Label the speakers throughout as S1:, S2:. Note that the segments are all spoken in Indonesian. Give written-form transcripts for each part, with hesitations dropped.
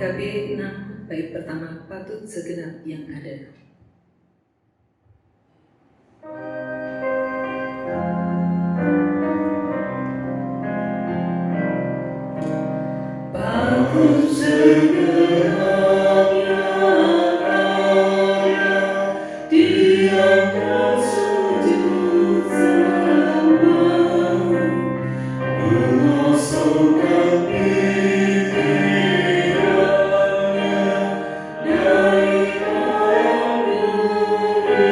S1: PKB 6 bait pertama, patut segenap yang ada. Patut segenap yang ada, Dia akan sujud sembah, mengosongkan pikirannya dari ayat dunia,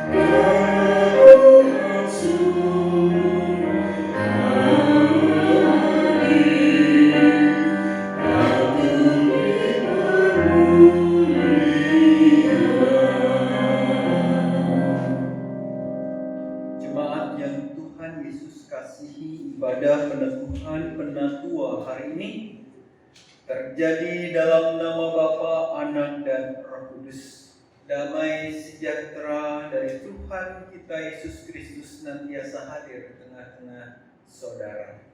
S1: karena Tuhan sungguh adil, patut dipermuliakan.
S2: Jemaat yang Tuhan Yesus kasihi, ibadah peneguhan penatua hari ini terjadi dalam nama Bapa, Anak, dan Roh Kudus. Damai sejahtera dari Tuhan kita Yesus Kristus senantiasa hadir di tengah-tengah saudara.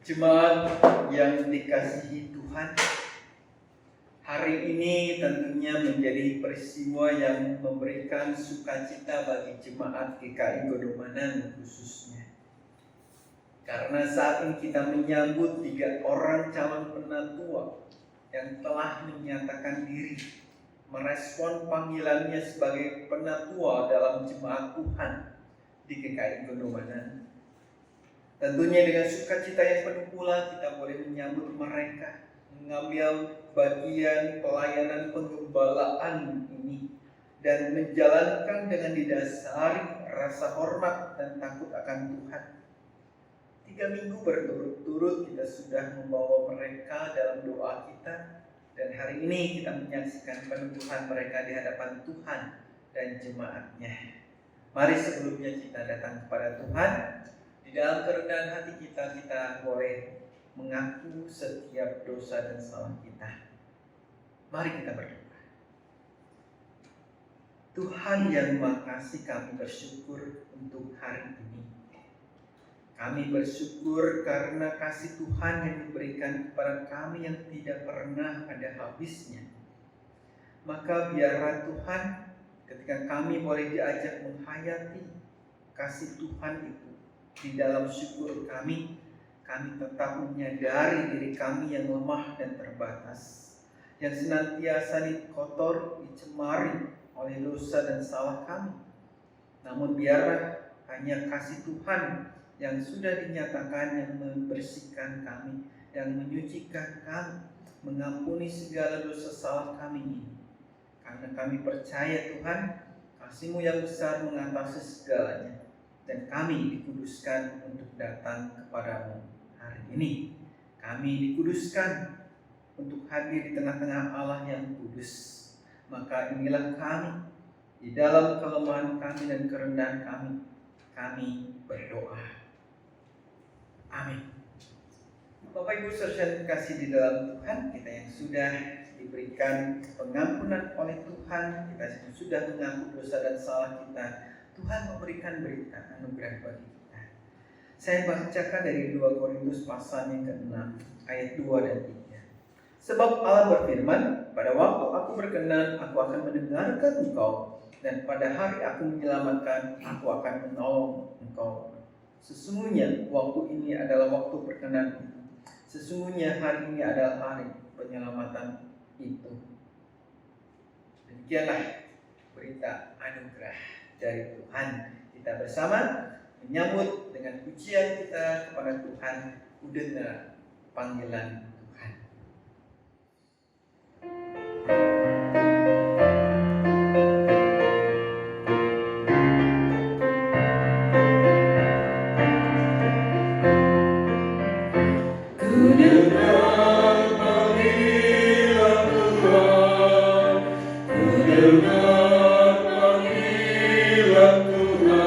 S2: Jemaat yang dikasihi Tuhan, hari ini tentunya menjadi peristiwa yang memberikan sukacita bagi jemaat GKI Gondomanan khususnya. Karena saat ini kita menyambut 3 orang calon penatua yang telah menyatakan diri merespon panggilannya sebagai penatua dalam jemaat Tuhan di GKI Gondomanan. Tentunya dengan sukacita yang penuh pula kita boleh menyambut mereka, mengambil bagian pelayanan penggembalaan ini dan menjalankan dengan didasari rasa hormat dan takut akan Tuhan. 3 minggu berturut-turut kita sudah membawa mereka dalam doa kita, dan hari ini kita menyaksikan peneguhan mereka di hadapan Tuhan dan jemaatnya. Mari sebelumnya kita datang kepada Tuhan. Di dalam kerendahan hati kita boleh mengaku setiap dosa dan salah kita. Mari kita berdoa. Tuhan yang Maha Kasih, kami bersyukur untuk hari ini. Kami bersyukur karena kasih Tuhan yang diberikan kepada kami yang tidak pernah ada habisnya. Maka biarlah Tuhan, ketika kami boleh diajak menghayati kasih Tuhan itu, di dalam syukur kami tetap menyadari diri kami yang lemah dan terbatas, yang senantiasa dikotor, dicemari oleh dosa dan salah kami. Namun biarlah hanya kasih Tuhan yang sudah dinyatakan yang membersihkan kami, yang menyucikan kami, mengampuni segala dosa salah kami ini. Karena kami percaya Tuhan, kasih-Mu yang besar mengatasi segalanya, dan kami dikuduskan untuk datang kepadamu hari ini. Kami dikuduskan untuk hadir di tengah-tengah Allah yang kudus. Maka inilah kami, di dalam kelemahan kami dan kerendahan kami berdoa. Amin. Bapak Ibu saudara kasih di dalam Tuhan, kita yang sudah diberikan pengampunan oleh Tuhan, kita yang sudah mengaku dosa dan salah kita, Tuhan memberikan berita anugerah bagi kita. Saya bacakan dari 2 Korintus pasal yang ke-6 ayat 2 dan 3. Sebab Allah berfirman, pada waktu aku berkenan, aku akan mendengarkan engkau, dan pada hari aku menyelamatkan, aku akan menolong engkau. Sesungguhnya waktu ini adalah waktu berkenan itu. Sesungguhnya hari ini adalah hari penyelamatan itu. Demikianlah berita anugerah dari Tuhan. Kita bersama menyambut dengan pujian kita kepada Tuhan, Udena panggilan Tuhan.
S1: Ku dengar panggilan Tuhan.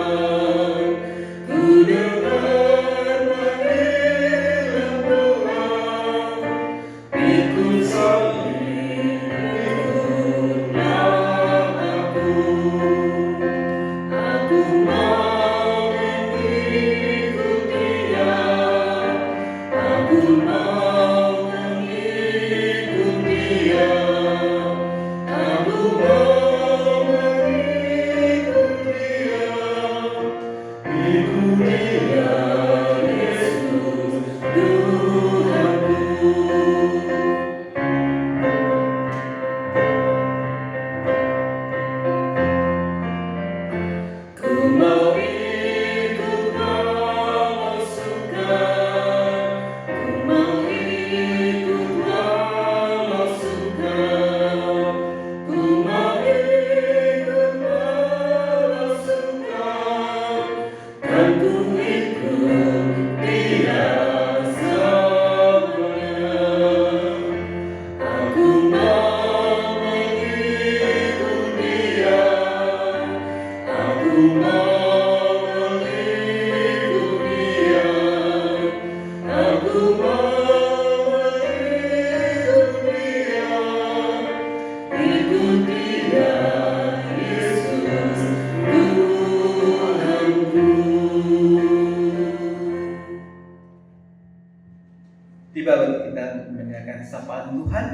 S2: Tiba bagi kita untuk mendengarkan sapaan Tuhan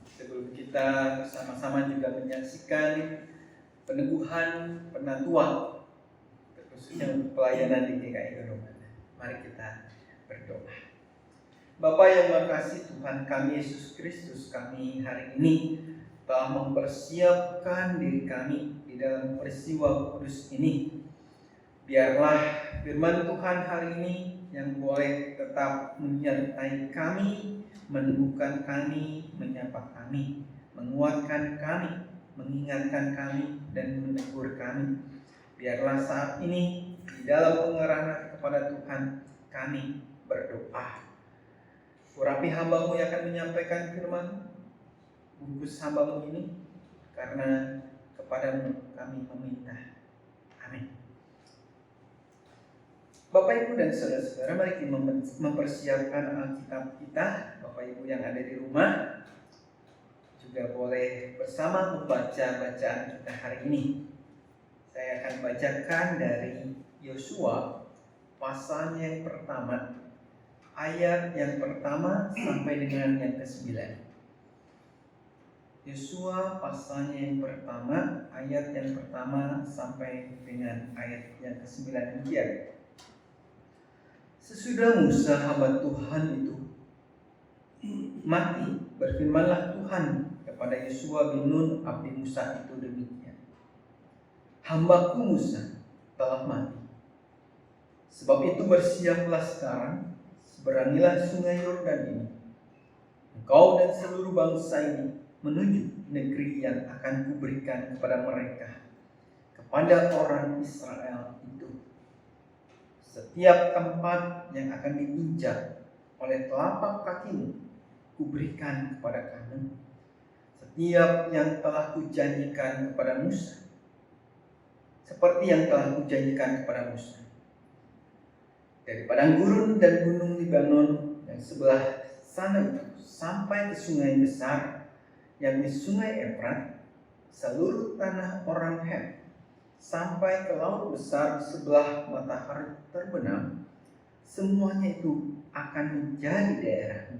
S2: sebelum kita bersama-sama juga menyaksikan peneguhan penatua khususnya untuk pelayanan di GKI Gedongan. Mari kita berdoa. Bapa yang makasih Tuhan kami Yesus Kristus, kami hari ini telah mempersiapkan diri kami di dalam peristiwa kudus ini. Biarlah firman Tuhan hari ini yang boleh tetap menyertai kami, meneguhkan kami, menyapa kami, menguatkan kami, mengingatkan kami, dan menegur kami. Biarlah saat ini di dalam pengarahan kepada Tuhan kami berdoa. Urapi hamba-Mu yang akan menyampaikan firman, bungkus hamba-Mu ini, karena kepada-Mu kami meminta. Amin. Bapak Ibu dan saudara-saudara, mari kita mempersiapkan Alkitab kita. Bapak Ibu yang ada di rumah juga boleh bersama membaca bacaan kita hari ini. Saya akan bacakan dari Yosua pasal yang pertama, ayat yang pertama sampai dengan yang ke-9. Yosua pasalnya yang pertama, ayat yang pertama sampai dengan ayat yang ke-9 demikian. Sesudah Musa hamba Tuhan itu mati, berfirmanlah Tuhan kepada Yosua bin Nun abdi Musa itu demikian. Hambaku Musa telah mati. Sebab itu bersiaplah sekarang, seberangilah sungai Yordan ini. Engkau dan seluruh bangsa ini menuju negeri yang akan kuberikan kepada mereka, kepada orang Israel itu. Setiap tempat yang akan diinjak oleh telapak kakimu, kuberikan kepada kamu. Setiap yang telah kujanjikan kepada Musa, seperti yang telah kujanjikan kepada Musa. Dari padang gurun dan gunung Libanon yang sebelah sana itu, sampai ke sungai besar, yakni sungai Efrat, seluruh tanah orang Het, sampai ke laut besar sebelah matahari terbenam, semuanya itu akan menjadi daerahmu.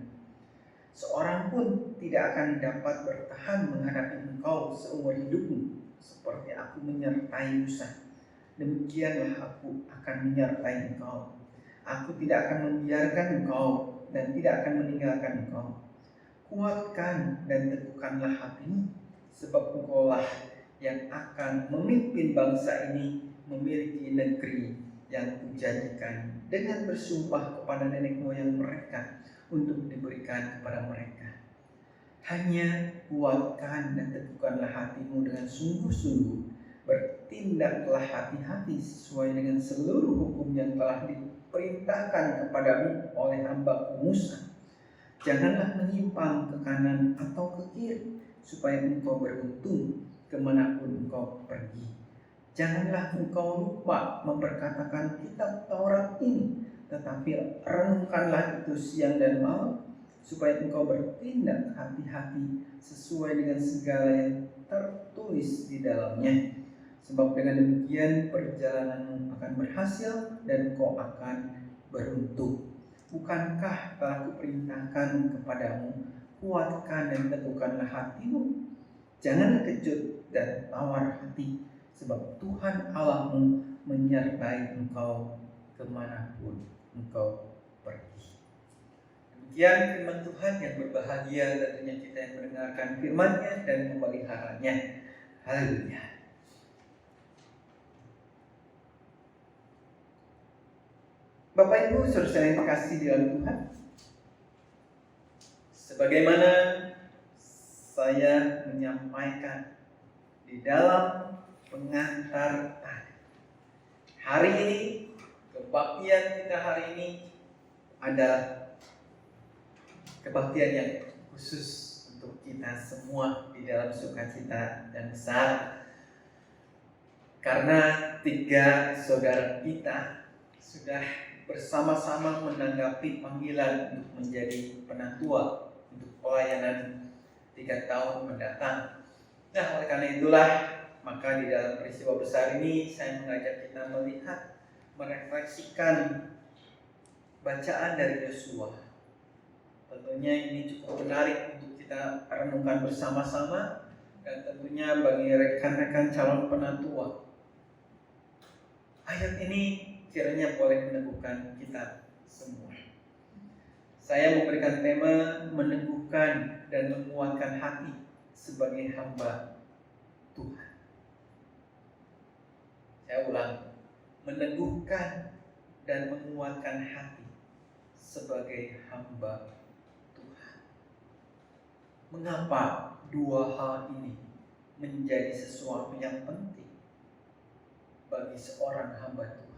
S2: Seorang pun tidak akan dapat bertahan menghadapi engkau seumur hidupmu, seperti aku menyertai Musa. Demikianlah aku akan menyertai engkau. Aku tidak akan membiarkan engkau dan tidak akan meninggalkan engkau. Kuatkan dan teguhkanlah hatimu, sebab engkaulah yang akan memimpin bangsa ini memiliki negeri yang kujanjikan dengan bersumpah kepada nenek moyang mereka untuk diberikan kepada mereka. Hanya kuatkan dan teguhkanlah hatimu dengan sungguh-sungguh, bertindaklah hati-hati sesuai dengan seluruh hukum yang telah diperintahkan kepadamu oleh hamba-Ku Musa. Janganlah menyimpang ke kanan atau ke kiri, supaya engkau beruntung kemanapun engkau pergi. Janganlah engkau lupa memperkatakan kitab Taurat ini, tetapi renungkanlah itu siang dan malam, supaya engkau bertindak hati-hati sesuai dengan segala yang tertulis di dalamnya. Sebab dengan demikian perjalananmu akan berhasil dan kau akan beruntung. Bukankah telah kuperintahkan kepadamu, kuatkan dan teguhkanlah hatimu. Janganlah kejut dan tawar hati, sebab Tuhan Allahmu menyertai engkau kemanapun engkau pergi. Demikian firman Tuhan yang berbahagia tentunya kita yang mendengarkan firman-Nya dan memeliharanya. Haleluya. Bapak Ibu saudara yang kasih di dalam Tuhan, sebagaimana saya menyampaikan di dalam pengantar tadi, hari ini kebaktian kita hari ini adalah kebaktian yang khusus untuk kita semua di dalam sukacita dan besar, karena 3 saudara kita sudah bersama-sama menanggapi panggilan untuk menjadi penatua untuk pelayanan 3 tahun mendatang. Nah, oleh karena itulah, maka di dalam peristiwa besar ini saya mengajak kita melihat, merefleksikan bacaan dari Yosua. Tentunya ini cukup menarik untuk kita renungkan bersama-sama, dan tentunya bagi rekan-rekan calon penatua, ayat ini kiranya boleh meneguhkan kita semua. Saya memberikan tema meneguhkan dan menguatkan hati sebagai hamba Tuhan. Saya ulang, meneguhkan dan menguatkan hati sebagai hamba Tuhan. Mengapa 2 hal ini menjadi sesuatu yang penting bagi seorang hamba Tuhan?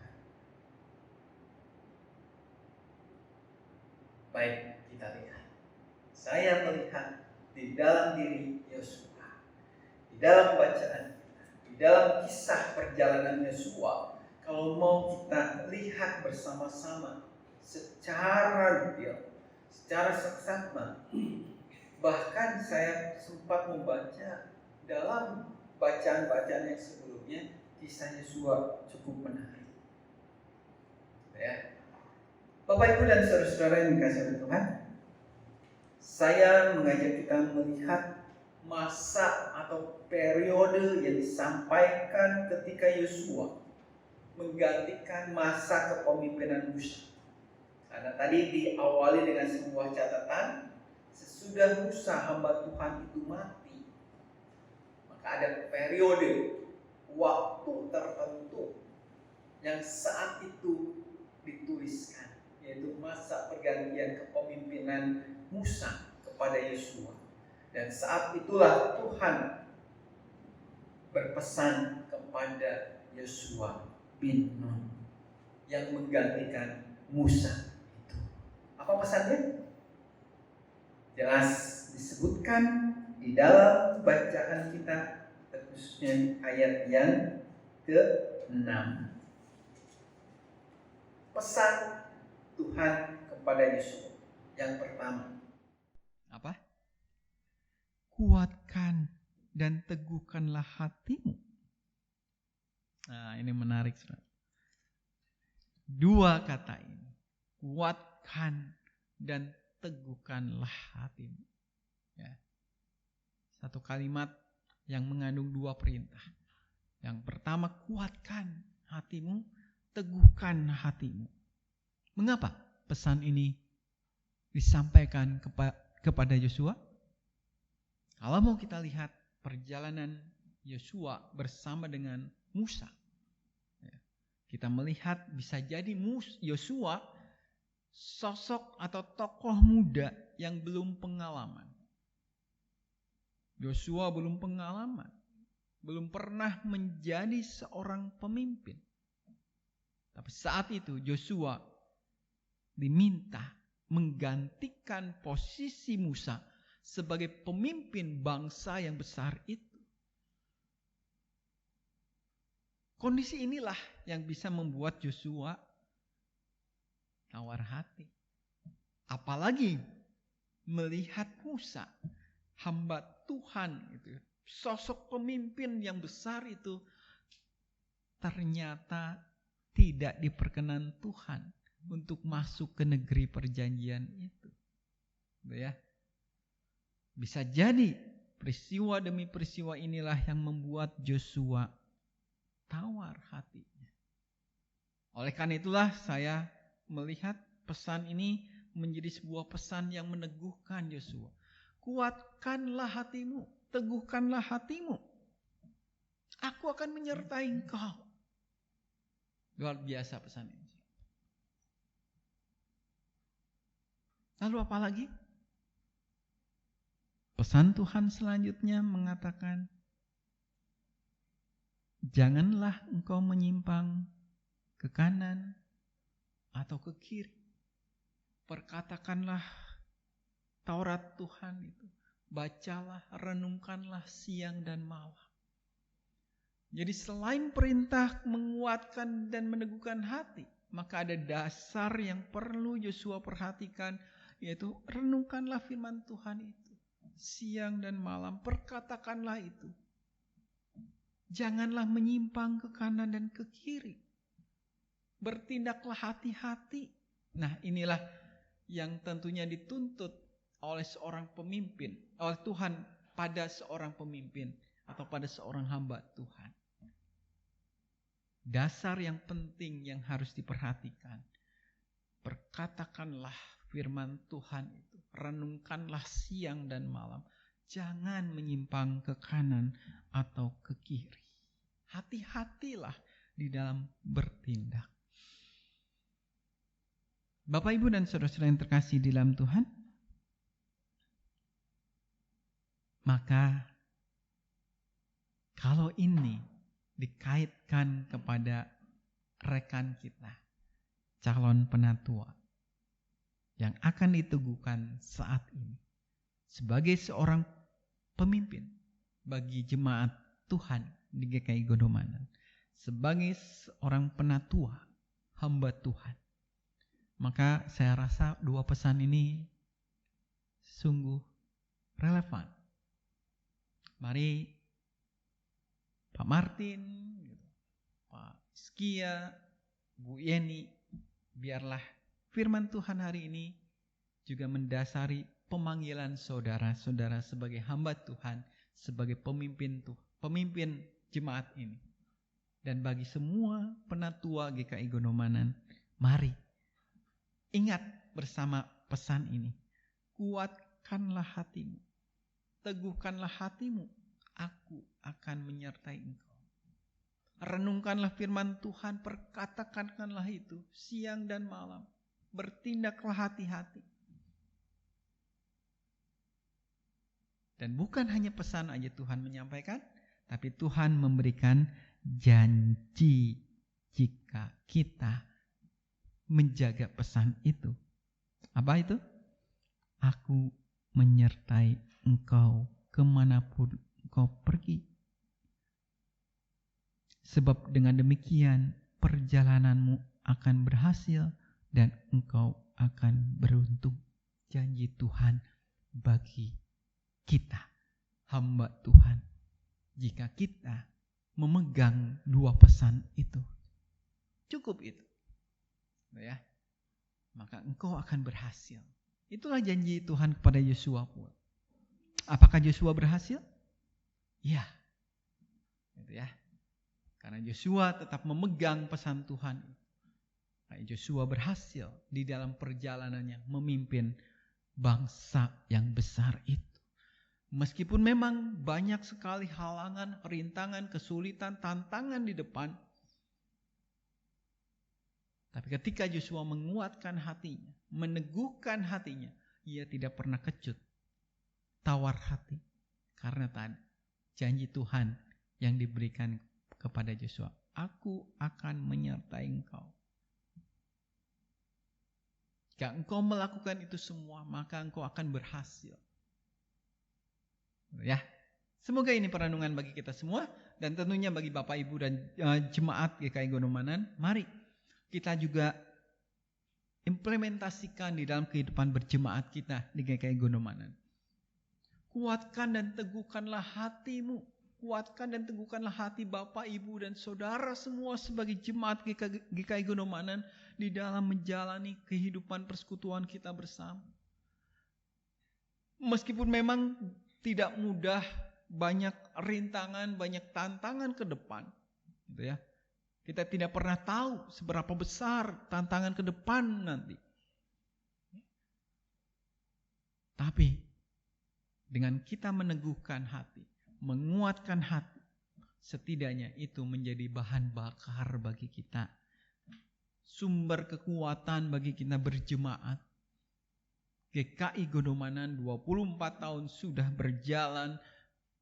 S2: Baik, kita lihat. Saya melihat di dalam diri Yosua, di dalam bacaan kita, di dalam kisah perjalanan Yosua, kalau mau kita lihat bersama-sama secara detail, secara seksama, bahkan saya sempat membaca dalam bacaan-bacaan yang sebelumnya, kisah Yosua cukup menarik. Ya. Bapak Ibu dan saudara-saudara yang dikasihi oleh Tuhan, saya mengajak kita melihat masa atau periode yang disampaikan ketika Yosua menggantikan masa kepemimpinan Musa. Karena tadi diawali dengan sebuah catatan, sesudah Musa hamba Tuhan itu mati, maka ada periode waktu tertentu yang saat itu dituliskan, yaitu masa pergantian kepemimpinan Musa kepada Yosua. Dan saat itulah Tuhan berpesan kepada Yosua bin Nun yang menggantikan Musa itu. Apa pesannya? Jelas disebutkan di dalam bacaan kita, khususnya ayat yang ke-6. Pesan Tuhan kepada Yosua yang pertama, apa? Kuatkan dan teguhkanlah hatimu. Nah, ini menarik, saudara. 2 kata ini, kuatkan dan teguhkanlah hatimu. Ya. 1 kalimat yang mengandung 2 perintah. Yang pertama, kuatkan hatimu, teguhkan hatimu. Mengapa pesan ini disampaikan kepada Yosua? Kalau mau kita lihat perjalanan Yosua bersama dengan Musa, kita melihat bisa jadi Yosua sosok atau tokoh muda yang belum pengalaman. Yosua belum pengalaman, belum pernah menjadi seorang pemimpin. Tapi saat itu Yosua diminta menggantikan posisi Musa sebagai pemimpin bangsa yang besar itu. Kondisi inilah yang bisa membuat Yosua tawar hati. Apalagi melihat Musa, hamba Tuhan itu, sosok pemimpin yang besar itu
S3: ternyata tidak diperkenan Tuhan untuk masuk ke negeri perjanjian itu. Ya. Bisa jadi peristiwa demi peristiwa inilah yang membuat Joshua tawar hatinya. Oleh karena itulah saya melihat pesan ini menjadi sebuah pesan yang meneguhkan Joshua. Kuatkanlah hatimu, teguhkanlah hatimu. Aku akan menyertai engkau. Luar biasa pesan ini. Lalu apa lagi? Pesan Tuhan selanjutnya mengatakan, janganlah engkau menyimpang ke kanan atau ke kiri. Perkatakanlah Taurat Tuhan itu. Bacalah, renungkanlah siang dan malam. Jadi selain perintah menguatkan dan meneguhkan hati, maka ada dasar yang perlu Joshua perhatikan, yaitu renungkanlah firman Tuhan itu. Siang dan malam, perkatakanlah itu. Janganlah menyimpang ke kanan dan ke kiri. Bertindaklah hati-hati. Nah, inilah yang tentunya dituntut oleh seorang pemimpin, oleh Tuhan pada seorang pemimpin atau pada seorang hamba Tuhan. Dasar yang penting yang harus diperhatikan. Perkatakanlah firman Tuhan itu. Renungkanlah siang dan malam. Jangan menyimpang ke kanan atau ke kiri. Hati-hatilah di dalam bertindak. Bapak, Ibu, dan saudara-saudara yang terkasih di dalam Tuhan, maka kalau ini dikaitkan kepada rekan kita, calon penatua yang akan diteguhkan saat ini sebagai seorang pemimpin bagi jemaat Tuhan di GKI Gondomanan, sebagai seorang penatua hamba Tuhan, maka saya rasa dua pesan ini sungguh relevan. Mari Pak Martin, Pak Skia, Bu Yeni, biarlah firman Tuhan hari ini juga mendasari pemanggilan saudara-saudara sebagai hamba Tuhan, sebagai pemimpin jemaat ini. Dan bagi semua penatua GKI Gondomanan, mari ingat bersama pesan ini. Kuatkanlah hatimu, teguhkanlah hatimu. Aku akan menyertai engkau. Renungkanlah firman Tuhan, perkatakanlah itu siang dan malam. Bertindaklah hati-hati. Dan bukan hanya pesan aja Tuhan menyampaikan, tapi Tuhan memberikan janji jika kita menjaga pesan itu. Apa itu? Aku menyertai engkau kemanapun engkau pergi. Sebab dengan demikian perjalananmu akan berhasil dan engkau akan beruntung. Janji Tuhan bagi kita, hamba Tuhan. Jika kita memegang dua pesan itu, cukup itu. Ya, maka engkau akan berhasil. Itulah janji Tuhan kepada Yosua pun. Apakah Yosua berhasil? Ya, gitu ya. Karena Yosua tetap memegang pesan Tuhan. Yosua berhasil di dalam perjalanannya memimpin bangsa yang besar itu. Meskipun memang banyak sekali halangan, rintangan, kesulitan, tantangan di depan. Tapi ketika Yosua menguatkan hatinya, meneguhkan hatinya, ia tidak pernah kecut, tawar hati. Karena tadi janji Tuhan yang diberikan kepada Yosua, aku akan menyertai engkau. Jika engkau melakukan itu semua, maka engkau akan berhasil. Ya, semoga ini perenungan bagi kita semua dan tentunya bagi Bapak Ibu dan jemaat GKI Gondomanan. Mari kita juga implementasikan di dalam kehidupan berjemaat kita di GKI Gondomanan. Kuatkan dan teguhkanlah hatimu kuatkan dan teguhkanlah hati Bapak, Ibu, dan Saudara semua sebagai jemaat GKI Gondomanan di dalam menjalani kehidupan persekutuan kita bersama. Meskipun memang tidak mudah, banyak rintangan, banyak tantangan ke depan, gitu ya. Kita tidak pernah tahu seberapa besar tantangan ke depan nanti. Tapi dengan kita meneguhkan hati, menguatkan hati, setidaknya itu menjadi bahan bakar bagi kita, sumber kekuatan bagi kita berjemaat. GKI Gondomanan 24 tahun sudah berjalan,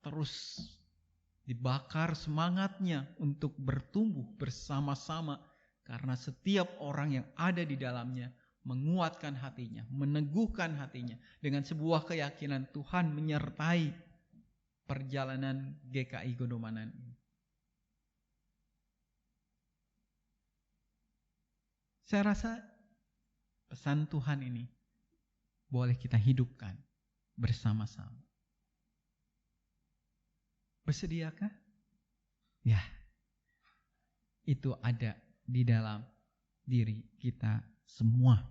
S3: terus dibakar semangatnya untuk bertumbuh bersama-sama, karena setiap orang yang ada di dalamnya menguatkan hatinya, meneguhkan hatinya dengan sebuah keyakinan Tuhan menyertai perjalanan GKI Gondomanan ini. Saya rasa pesan Tuhan ini boleh kita hidupkan bersama-sama. Bersediakah? Ya, itu ada di dalam diri kita semua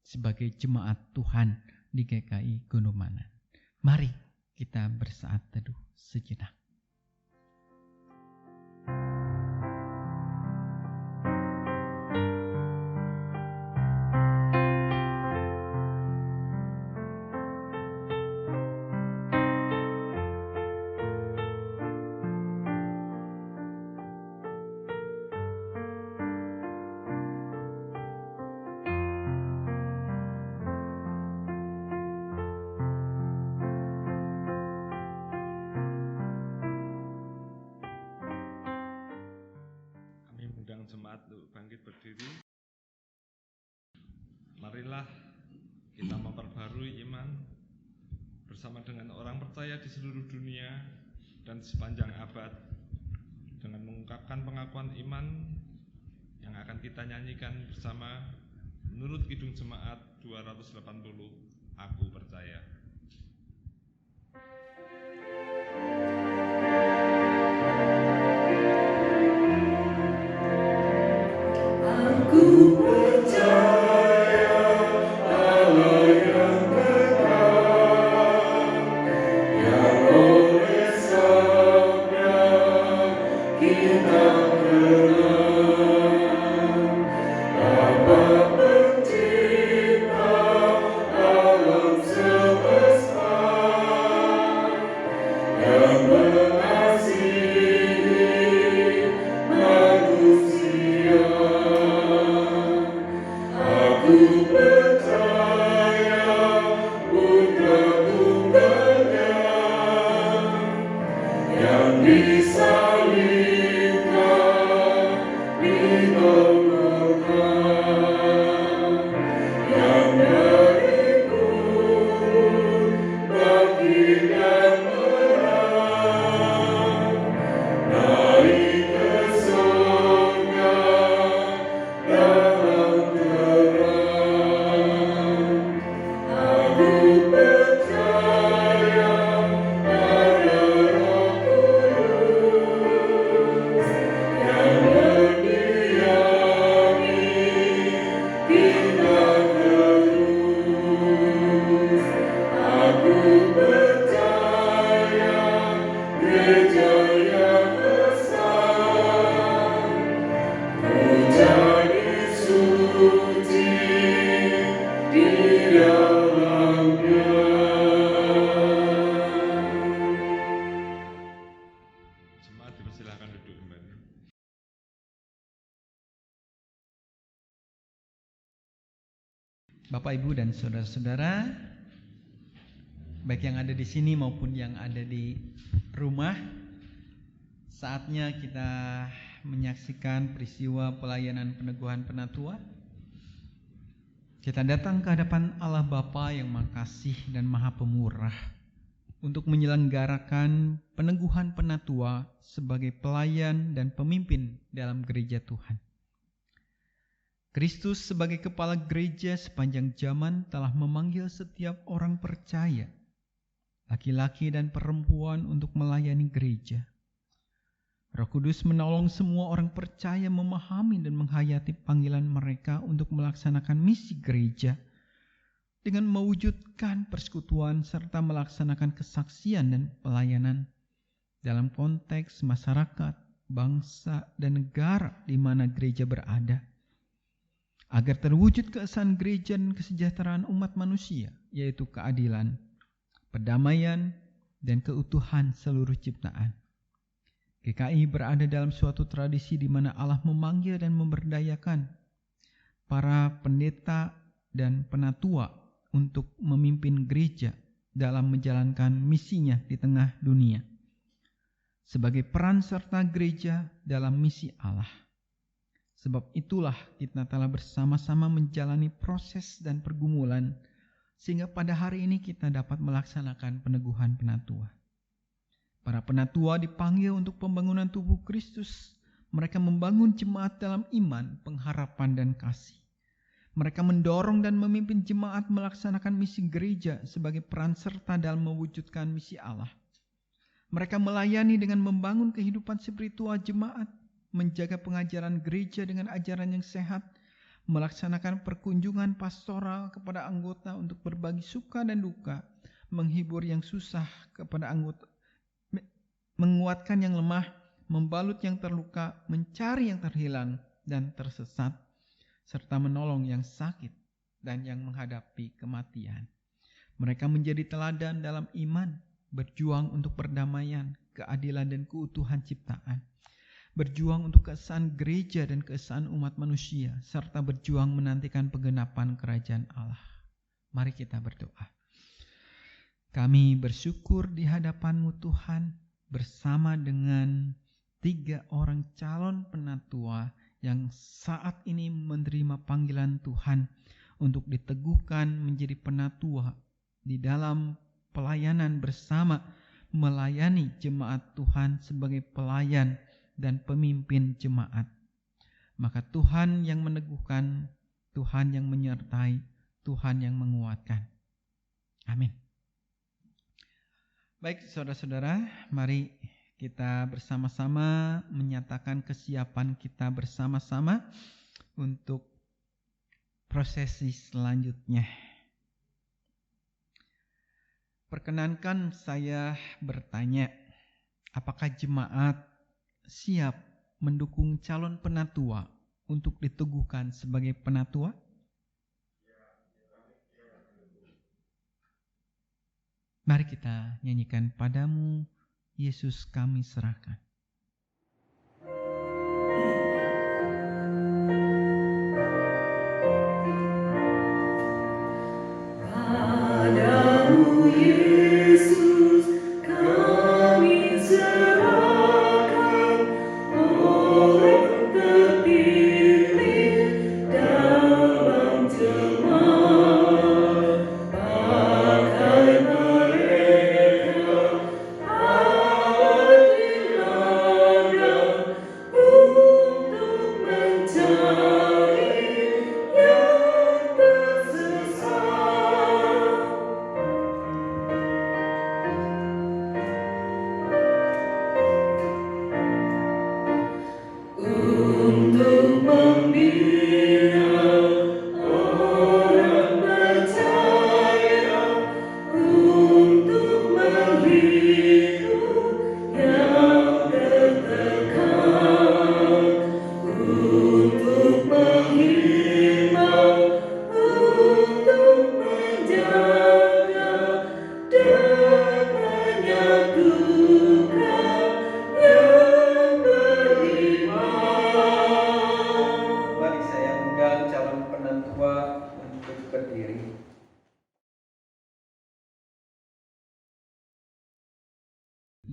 S3: sebagai jemaat Tuhan di GKI Gondomanan. Mari kita bersaat teduh sejenak.
S4: Jemaat untuk bangkit berdiri. Marilah kita memperbarui iman bersama dengan orang percaya di seluruh dunia dan sepanjang abad dengan mengungkapkan pengakuan iman yang akan kita nyanyikan bersama menurut Kidung Jemaat 280, Aku Percaya.
S5: Aku percaya Allah yang kekal, yang oleh sabda kita kenal, Bapa pencipta alam semesta, yang mengasihi manusia. Aku percaya Putra Tunggalnya yang disalibkan di Golgota, yang berikut bangkit dan menang, naik ke surga dalam terang. Aku percaya pada Roh Kudus yang mendiami kita terus. Aku percaya gereja yang besar, menjadi suci di dalamnya.
S4: Jemaat dipersilakan duduk kembali.
S3: Bapak, Ibu, dan saudara-saudara, baik yang ada di sini maupun yang ada di rumah, saatnya kita menyaksikan peristiwa pelayanan peneguhan penatua. Kita datang ke hadapan Allah Bapa yang Maha Kasih dan Maha Pemurah untuk menyelenggarakan peneguhan penatua sebagai pelayan dan pemimpin dalam gereja Tuhan. Kristus sebagai kepala gereja sepanjang zaman telah memanggil setiap orang percaya laki-laki dan perempuan untuk melayani gereja. Roh Kudus menolong semua orang percaya memahami dan menghayati panggilan mereka untuk melaksanakan misi gereja dengan mewujudkan persekutuan serta melaksanakan kesaksian dan pelayanan dalam konteks masyarakat, bangsa, dan negara di mana gereja berada, agar terwujud keesaan gereja dan kesejahteraan umat manusia, yaitu keadilan, perdamaian, dan keutuhan seluruh ciptaan. GKI berada dalam suatu tradisi di mana Allah memanggil dan memberdayakan para pendeta dan penatua untuk memimpin gereja dalam menjalankan misinya di tengah dunia, sebagai peran serta gereja dalam misi Allah. Sebab itulah kita telah bersama-sama menjalani proses dan pergumulan, sehingga pada hari ini kita dapat melaksanakan peneguhan penatua. Para penatua dipanggil untuk pembangunan tubuh Kristus. Mereka membangun jemaat dalam iman, pengharapan, dan kasih. Mereka mendorong dan memimpin jemaat melaksanakan misi gereja sebagai peran serta dalam mewujudkan misi Allah. Mereka melayani dengan membangun kehidupan spiritual jemaat, menjaga pengajaran gereja dengan ajaran yang sehat, melaksanakan perkunjungan pastoral kepada anggota untuk berbagi suka dan duka, menghibur yang susah kepada anggota, menguatkan yang lemah, membalut yang terluka, mencari yang terhilang dan tersesat, serta menolong yang sakit dan yang menghadapi kematian. Mereka menjadi teladan dalam iman, berjuang untuk perdamaian, keadilan, dan keutuhan ciptaan, berjuang untuk keesaan gereja dan keesaan umat manusia, serta berjuang menantikan penggenapan kerajaan Allah. Mari kita berdoa. Kami bersyukur di hadapan-Mu Tuhan, bersama dengan 3 orang calon penatua yang saat ini menerima panggilan Tuhan untuk diteguhkan menjadi penatua di dalam pelayanan bersama, melayani jemaat Tuhan sebagai pelayan dan pemimpin jemaat. Maka Tuhan yang meneguhkan, Tuhan yang menyertai, Tuhan yang menguatkan. Amin. Baik saudara-saudara, mari kita bersama-sama menyatakan kesiapan kita bersama-sama untuk prosesi selanjutnya. Perkenankan saya bertanya, apakah jemaat siap mendukung calon penatua untuk diteguhkan sebagai penatua? Mari kita nyanyikan Padamu, Yesus kami serahkan.
S5: Padamu Yesus kami serahkan, orang terpilih dalam jemaat. Pakai mereka alat dilarang untuk mencari yang tersesat. Untuk membina orang percaya, untuk menghibur yang tertekan, untuk menghimbau, untuk menjaga dan menyatukan yang beriman.
S2: Mari saya undang calon penatua untuk berdiri.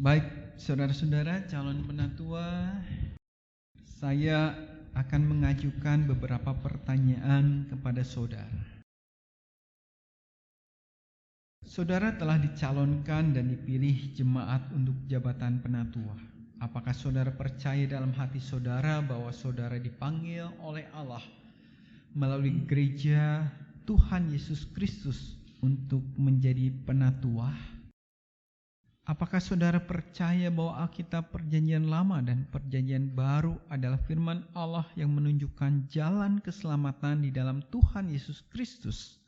S3: Baik, saudara-saudara calon penatua, saya akan mengajukan beberapa pertanyaan kepada saudara. Saudara telah dicalonkan dan dipilih jemaat untuk jabatan penatua. Apakah saudara percaya dalam hati saudara bahwa saudara dipanggil oleh Allah melalui gereja Tuhan Yesus Kristus untuk menjadi penatua? Apakah saudara percaya bahwa Alkitab Perjanjian Lama dan Perjanjian Baru adalah firman Allah yang menunjukkan jalan keselamatan di dalam Tuhan Yesus Kristus?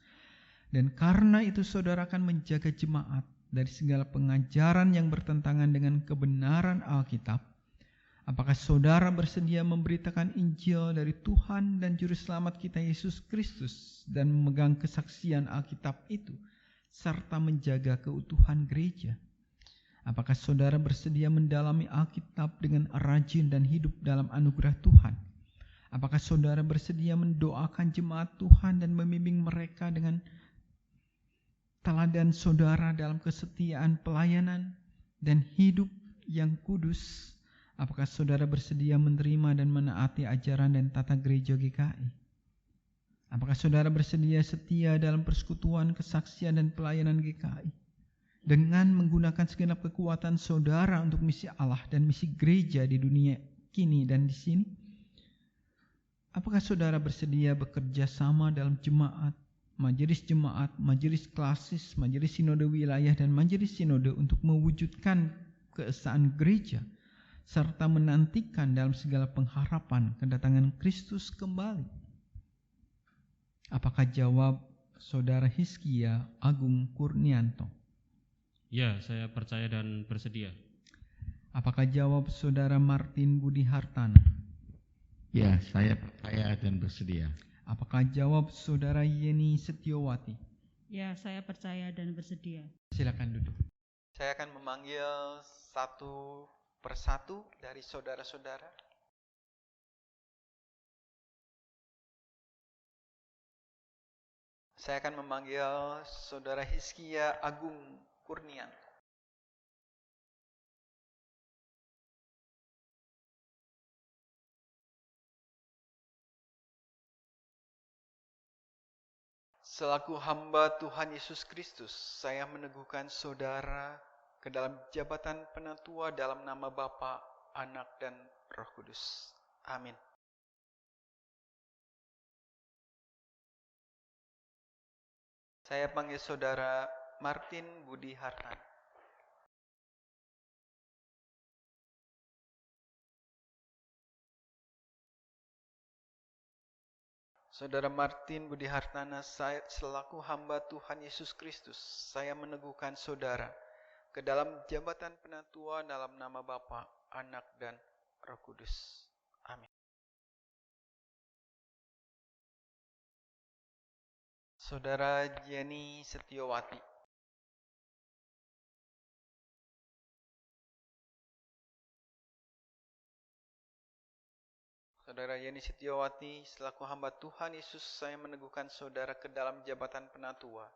S3: Dan karena itu saudara akan menjaga jemaat dari segala pengajaran yang bertentangan dengan kebenaran Alkitab. Apakah saudara bersedia memberitakan Injil dari Tuhan dan Juru Selamat kita Yesus Kristus dan memegang kesaksian Alkitab itu serta menjaga keutuhan gereja? Apakah saudara bersedia mendalami Alkitab dengan rajin dan hidup dalam anugerah Tuhan? Apakah saudara bersedia mendoakan jemaat Tuhan dan membimbing mereka dengan teladan saudara dalam kesetiaan pelayanan dan hidup yang kudus? Apakah saudara bersedia menerima dan menaati ajaran dan tata gereja GKI? Apakah saudara bersedia setia dalam persekutuan, kesaksian, dan pelayanan GKI? Dengan menggunakan segenap kekuatan saudara untuk misi Allah dan misi gereja di dunia kini dan di sini? Apakah saudara bersedia bekerja sama dalam jemaat, majelis klasis, majelis sinode wilayah, dan majelis sinode untuk mewujudkan keesaan gereja, serta menantikan dalam segala pengharapan kedatangan Kristus kembali? Apakah jawab saudara Hizkia Agung Kurnianto?
S6: Ya, saya percaya dan bersedia.
S3: Apakah jawab saudara Martin Budi Hartana?
S7: Ya, saya percaya dan bersedia.
S3: Apakah jawab saudara Yeni Setiawati?
S8: Ya, saya percaya dan bersedia.
S3: Silakan duduk.
S2: Saya akan memanggil satu persatu dari saudara-saudara. Saya akan memanggil saudara Hizkia Agung Kurnian. Selaku hamba Tuhan Yesus Kristus, saya meneguhkan saudara ke dalam jabatan penatua dalam nama Bapa, Anak, dan Roh Kudus. Amin. Saya panggil saudara Martin Budi Hartana. Saudara Martin Budi Hartana, saya selaku hamba Tuhan Yesus Kristus, saya meneguhkan saudara ke dalam jabatan penatua dalam nama Bapa, Anak, dan Roh Kudus. Amin. Saudara Jenny Setiawati. Saudara Yeni Setiawati, selaku hamba Tuhan Yesus, saya meneguhkan saudara ke dalam jabatan penatua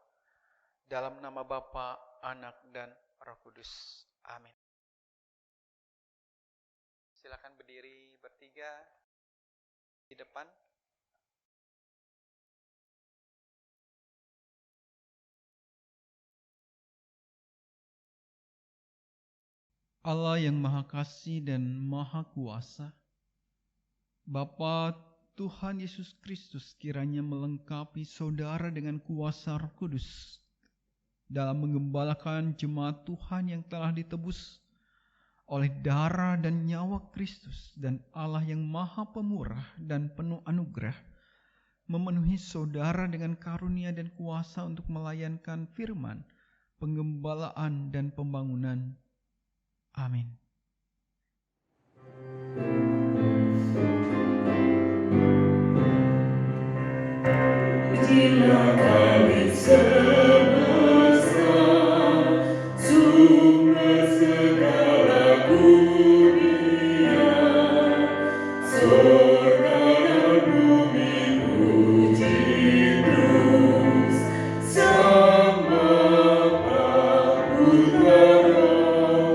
S2: dalam nama Bapa, Anak, dan Roh Kudus. Amin. Silakan berdiri bertiga di depan.
S3: Allah yang Maha Kasih dan Maha Kuasa, Bapa Tuhan Yesus Kristus kiranya melengkapi saudara dengan kuasa Roh Kudus dalam menggembalakan jemaat Tuhan yang telah ditebus oleh darah dan nyawa Kristus, dan Allah yang Maha Pemurah dan penuh anugerah memenuhi saudara dengan karunia dan kuasa untuk melayankan firman, penggembalaan, dan pembangunan. Amin.
S5: Pujilah Kami semesta, sumber segala dunia, surga dan bumi puji terus, Sang Bapa, Putra, Roh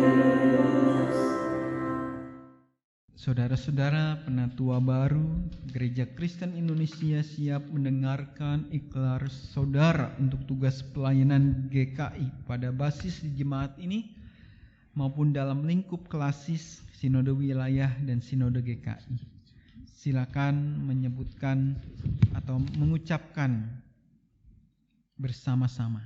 S5: Kudus.
S3: Saudara-saudara penatua baru, Gereja Kristen Indonesia siap mendengarkan ikrar saudara untuk tugas pelayanan GKI pada basis di jemaat ini maupun dalam lingkup klasis, sinode wilayah, dan sinode GKI. Silakan menyebutkan atau mengucapkan bersama-sama.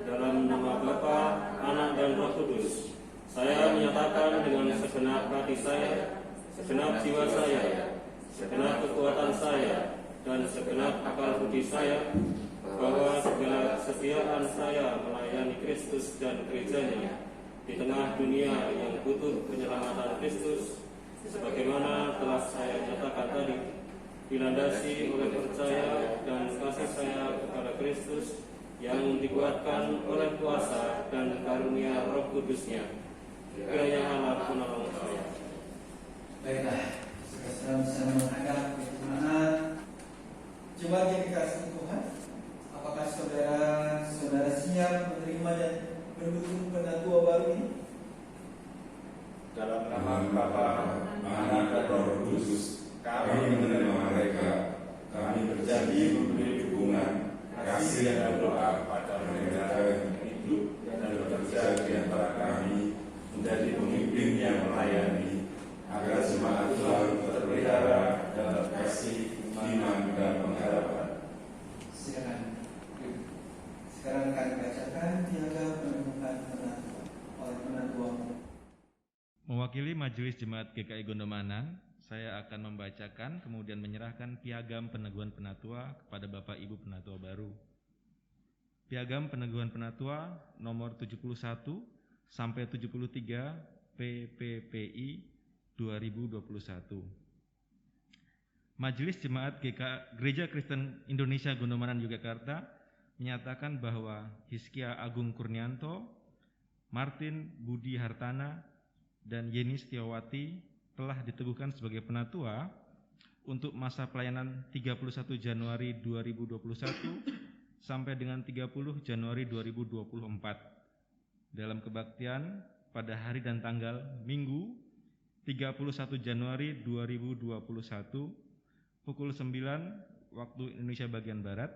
S9: Dalam nama Bapa, Anak, dan Roh Kudus, saya menyatakan dengan segenap hati saya, segenap jiwa saya, segenap kekuatan saya, dan segenap akal budi saya, bahwa segala kesetiaan saya melayani Kristus dan gerejanya di tengah dunia yang butuh penyelamatan Kristus, sebagaimana telah saya nyatakan tadi, dilandasi oleh percaya dan kasih saya kepada Kristus yang dikuatkan oleh kuasa dan karunia Roh Kudus-Nya. Kiranya Allah menolong saya.
S2: Baiklah, sekarang bisa menghadap ke jemaat. Jemaat yang dikasihi Tuhan, apakah saudara siap menerima dan mendukung penatua baru ini?
S5: Dalam nama Bapa, Anak, dan Roh Kudus, kami menerima mereka. Kami berjanji memberi dukungan, kasih dan doa pada mereka yang hidup dan bekerja di antara kami menjadi pemimpin yang melayani, agar jemaat Tuhan terpelihara dalam kasih, iman, dan pengharapan.
S2: Sekarang kami bacakan piagam penemukan penatua oleh penatua.
S10: Mewakili Majelis Jemaat GKI Gondomanan, saya akan membacakan kemudian menyerahkan piagam peneguhan penatua kepada Bapak Ibu Penatua baru. Piagam peneguhan penatua nomor 71 sampai 73 PPPI 2021. Majelis Jemaat Gereja Kristen Indonesia Gondomanan Yogyakarta menyatakan bahwa Hiskia Agung Kurnianto, Martin Budi Hartana, dan Yeni Setiawati telah diteguhkan sebagai penatua untuk masa pelayanan 31 Januari 2021 sampai dengan 30 Januari 2024 dalam kebaktian pada hari dan tanggal Minggu 31 Januari 2021 pukul 9 waktu Indonesia bagian Barat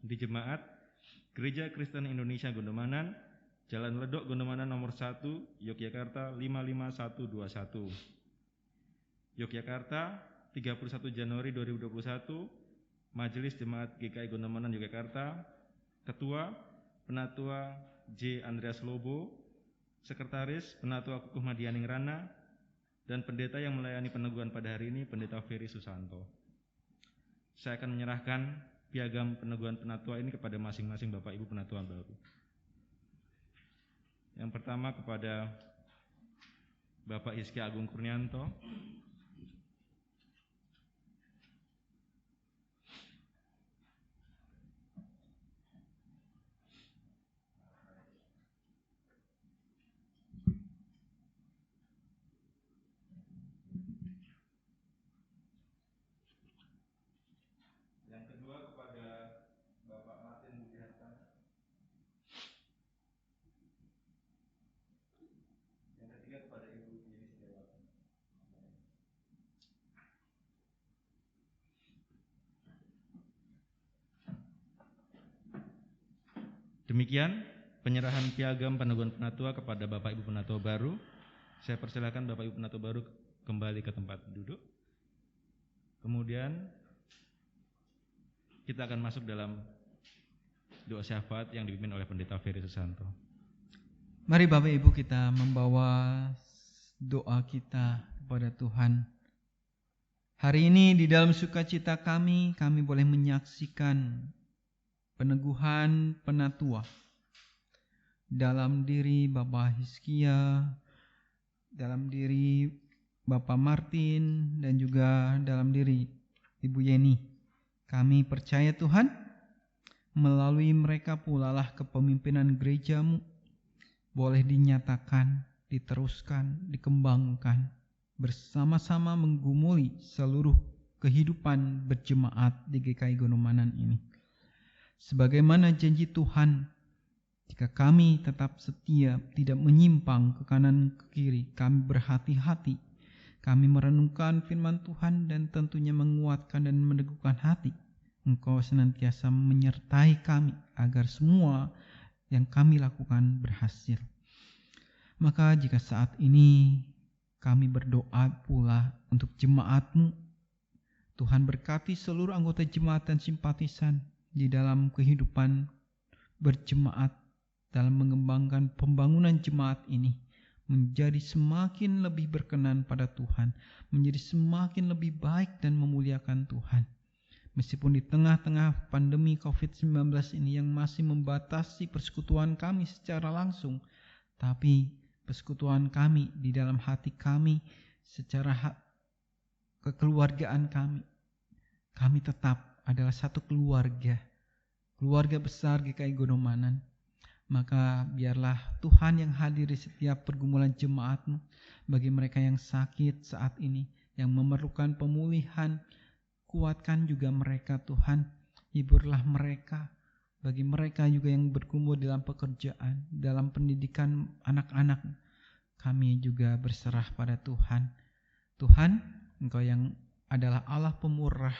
S10: di Jemaat Gereja Kristen Indonesia Gondomanan, Jalan Ledok Gondomanan nomor 1, Yogyakarta 55121. Yogyakarta, 31 Januari 2021, Majelis Jemaat GKI Gondomanan Yogyakarta, Ketua Penatua J. Andreas Lobo, Sekretaris Penatua Kukuh Madianing Rana, dan pendeta yang melayani peneguhan pada hari ini, Pendeta Ferry Susanto. Saya akan menyerahkan piagam peneguhan penatua ini kepada masing-masing Bapak Ibu Penatua baru. Yang pertama kepada Bapak Hiskia Agung Kurnianto. Yang kedua kepada Bapak Martin Budi Hartana. Yang ketiga kepada Ibu Yeni Setiawati. Demikian penyerahan piagam peneguhan penatua kepada Bapak Ibu Penatua baru. Saya persilakan Bapak Ibu Penatua baru kembali ke tempat duduk. Kemudian kita akan masuk dalam doa syafaat yang dipimpin oleh Pendeta Ferry Susanto.
S3: Mari Bapak Ibu kita membawa doa kita kepada Tuhan. Hari ini di dalam sukacita kami boleh menyaksikan peneguhan penatua dalam diri Bapak Hiskia, dalam diri Bapak Martin, dan juga dalam diri Ibu Yeni. Kami percaya Tuhan, melalui mereka pula lah kepemimpinan gereja-Mu boleh dinyatakan, diteruskan, dikembangkan, bersama-sama menggumuli seluruh kehidupan berjemaat di GKI Gondomanan ini. Sebagaimana janji Tuhan, jika kami tetap setia, tidak menyimpang ke kanan ke kiri, kami berhati-hati, kami merenungkan firman Tuhan dan tentunya menguatkan dan meneguhkan hati. Engkau senantiasa menyertai kami agar semua yang kami lakukan berhasil. Maka jika saat ini kami berdoa pula untuk jemaat-Mu, Tuhan berkati seluruh anggota jemaat dan simpatisan di dalam kehidupan berjemaat dalam mengembangkan pembangunan jemaat ini menjadi semakin lebih berkenan pada Tuhan, menjadi semakin lebih baik dan memuliakan Tuhan. Meskipun di tengah-tengah pandemi COVID-19 ini yang masih membatasi persekutuan kami secara langsung, tapi persekutuan kami di dalam hati kami, secara kekeluargaan kami tetap adalah satu keluarga besar GKI Gondomanan. Maka biarlah Tuhan yang hadir di setiap pergumulan jemaat-Mu, bagi mereka yang sakit saat ini, yang memerlukan pemulihan, kuatkan juga mereka Tuhan, hiburlah mereka. Bagi mereka juga yang bergumul dalam pekerjaan, dalam pendidikan anak-anak, kami juga berserah pada Tuhan. Tuhan, Engkau yang adalah Allah pemurah,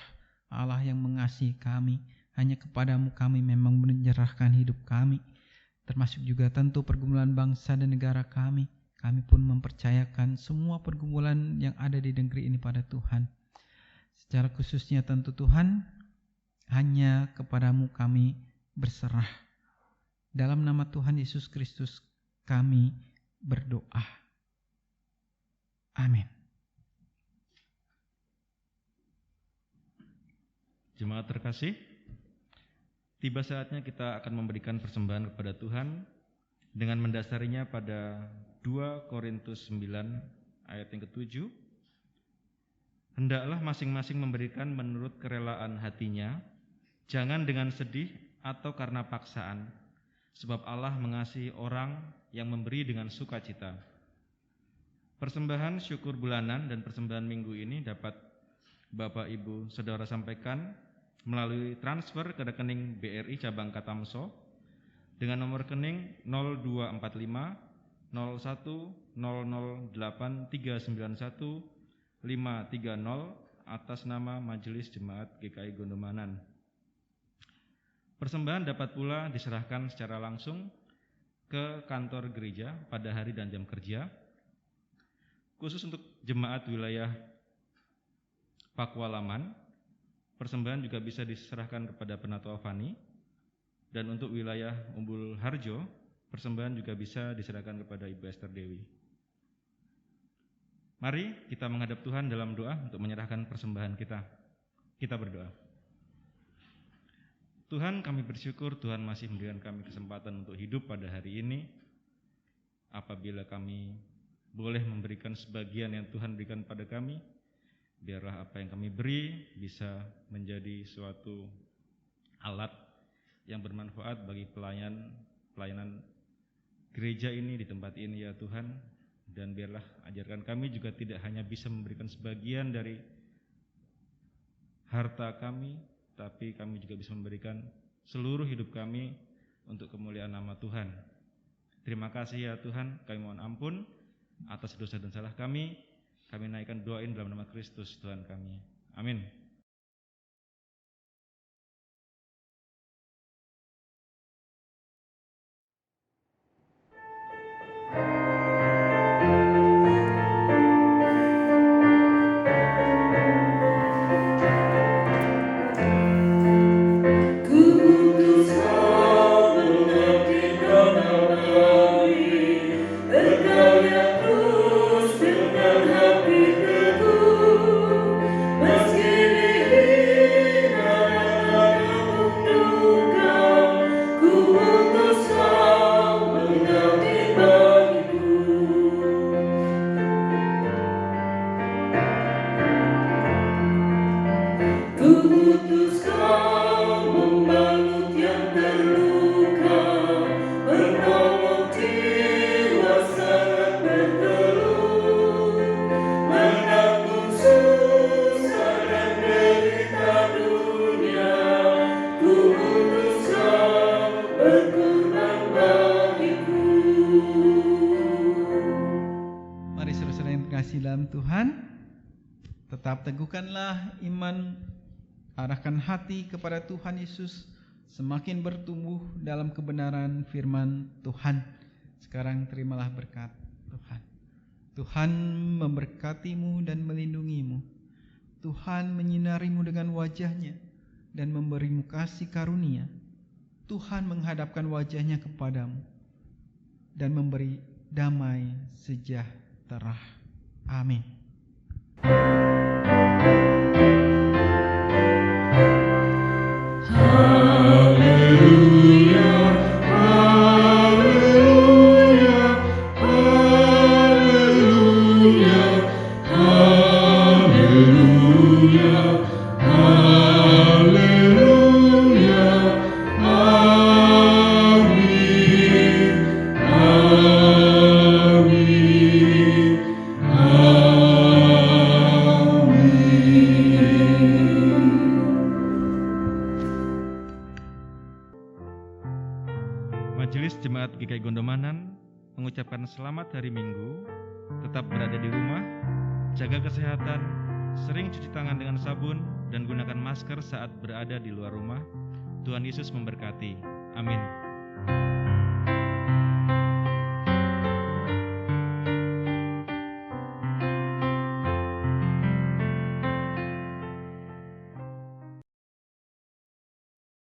S3: Allah yang mengasihi kami, hanya kepadamu kami memang menyerahkan hidup kami, termasuk juga tentu pergumulan bangsa dan negara kami. Kami pun mempercayakan semua pergumulan yang ada di negeri ini pada Tuhan. Secara khususnya tentu Tuhan, hanya kepadamu kami berserah. Dalam nama Tuhan Yesus Kristus kami berdoa. Amin.
S10: Jemaat terkasih, tiba saatnya kita akan memberikan persembahan kepada Tuhan dengan mendasarinya pada 2 Korintus 9 ayat yang ke-7. Hendaklah masing-masing memberikan menurut kerelaan hatinya, jangan dengan sedih atau karena paksaan, sebab Allah mengasihi orang yang memberi dengan sukacita. Persembahan syukur bulanan dan persembahan minggu ini dapat Bapak Ibu Saudara sampaikan melalui transfer ke rekening BRI cabang Katamso dengan nomor rekening 0245 01008391 530 atas nama Majelis Jemaat GKI Gondomanan. Persembahan dapat pula diserahkan secara langsung ke kantor gereja pada hari dan jam kerja. Khusus untuk jemaat wilayah Pakualaman, persembahan juga bisa diserahkan kepada Penatua Fani, dan untuk wilayah Umbul Harjo, persembahan juga bisa diserahkan kepada Ibu Esther Dewi. Mari kita menghadap Tuhan dalam doa untuk menyerahkan persembahan kita. Kita berdoa. Tuhan, kami bersyukur Tuhan masih memberikan kami kesempatan untuk hidup pada hari ini. Apabila kami boleh memberikan sebagian yang Tuhan berikan pada kami, biarlah apa yang kami beri bisa menjadi suatu alat yang bermanfaat bagi pelayanan gereja ini di tempat ini ya Tuhan. Dan biarlah ajarkan kami juga tidak hanya bisa memberikan sebagian dari harta kami, tapi kami juga bisa memberikan seluruh hidup kami untuk kemuliaan nama Tuhan. Terima kasih ya Tuhan, kami mohon ampun atas dosa dan salah kami. Kami naikkan doain dalam nama Kristus Tuhan kami. Amin.
S3: Tetap teguhkanlah iman, arahkan hati kepada Tuhan Yesus, semakin bertumbuh dalam kebenaran firman Tuhan. Sekarang terimalah berkat Tuhan. Tuhan memberkatimu dan melindungimu. Tuhan menyinarimu dengan wajahnya dan memberimu kasih karunia. Tuhan menghadapkan wajahnya kepadamu dan memberi damai sejahtera. Amin.
S10: Majelis Jemaat GKI Gondomanan mengucapkan selamat hari Minggu, tetap berada di rumah, jaga kesehatan, sering cuci tangan dengan sabun, dan gunakan masker saat berada di luar rumah. Tuhan Yesus memberkati. Amin.